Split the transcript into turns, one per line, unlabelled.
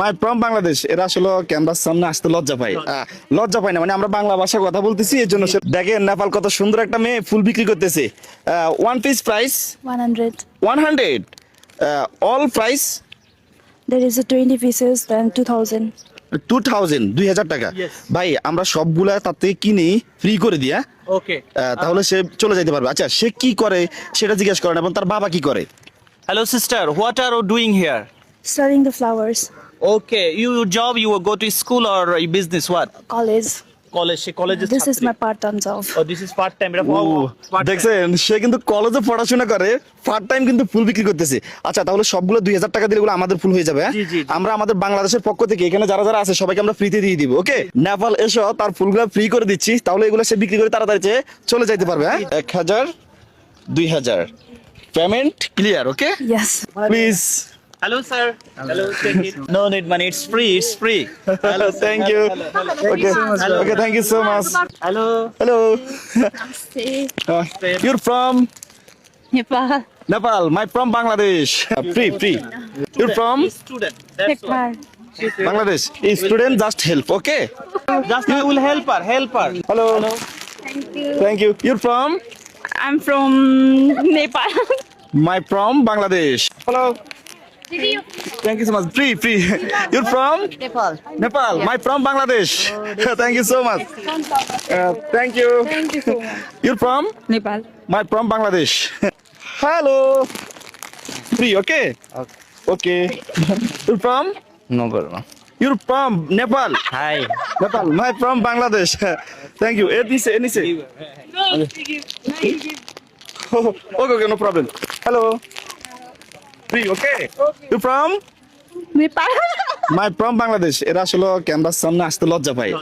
My from Bangladesh. এরা আসলে ক্যামেরার সামনে আসতে লজ্জা পায়। লজ্জা পায় না মানে আমরা বাংলা ভাষা কথা বলতেছি এর জন্য। দেখেন নেপাল কত সুন্দর একটা মেয়ে ফুল বিক্রি করতেছে। One piece price
100.
100, all price
There is a 20 pieces, then 2000.
2000 টাকা।
Yes.
ভাই আমরা সবগুলা তার থেকে কিনে ফ্রি করে দিই, হ্যাঁ?
Okay.
তাহলে সে চলে যাইতে পারবে। আচ্ছা সে কি করে সেটা জিজ্ঞেস করেন এবং তার বাবা কি করে।
Hello, sister. What are you doing here?
Studying the flowers.
Okay. Your job, you will go to school or business? What?
College.
College. She college is.
This is my part-time job.
Oh, this is part time.
দেখছেন সে কিন্তু কলেজে পড়াশোনা করে, part time কিন্তু ফুল বিক্রি করতেছে। আচ্ছা তাহলে সবগুলো 2000 টাকা দিলে এগুলো আমাদের ফুল হয়ে যাবে, হ্যাঁ?
জি, জি, জি।
আমরা আমাদের বাংলাদেশের পক্ষ থেকে এখানে যারা যারা আছে সবাইকে আমরা ফ্রিতে দিয়ে দিব। ওকে, নেপাল এসো তার ফুলগুলো ফ্রি করে দিচ্ছি, তাহলে এগুলো সে বিক্রি করে তাড়াতাড়ি চলে যাইতে পারবে, হ্যাঁ? 1000, 2000 payment clear. Okay
Yes.
Please.
Hello, sir. Hello. Take it. No need money. It's free. It's free. Hello.
Thank you. Okay okay thank you so much.
Hello.
Hello,
Namaste.
You're from
Nepal.
Nepal, my from Bangladesh. Free. You're from
Student. That's why.
Nepal.
Bangladesh. A student, just help, okay?
Just I will help her. Help her.
Hello. Thank you. You're from?
I'm from Nepal.
My from Bangladesh. Hello. Thank you so much. Free. You're from? Nepal. My from Bangladesh. Thank you so much. Thank you.
Thank you so much.
You're from?
Nepal.
My from Bangladesh. Hello. Free, okay? Okay. You're from?
No problem.
You're from Nepal.
Hi.
Nepal. My from Bangladesh. Thank you. Any say. Okay, no problem. Hello. Free, okay? You from?
Nepal.
My from Bangladesh. এরা আসলে ক্যামেরার সামনে আসতে লজ্জা পায়।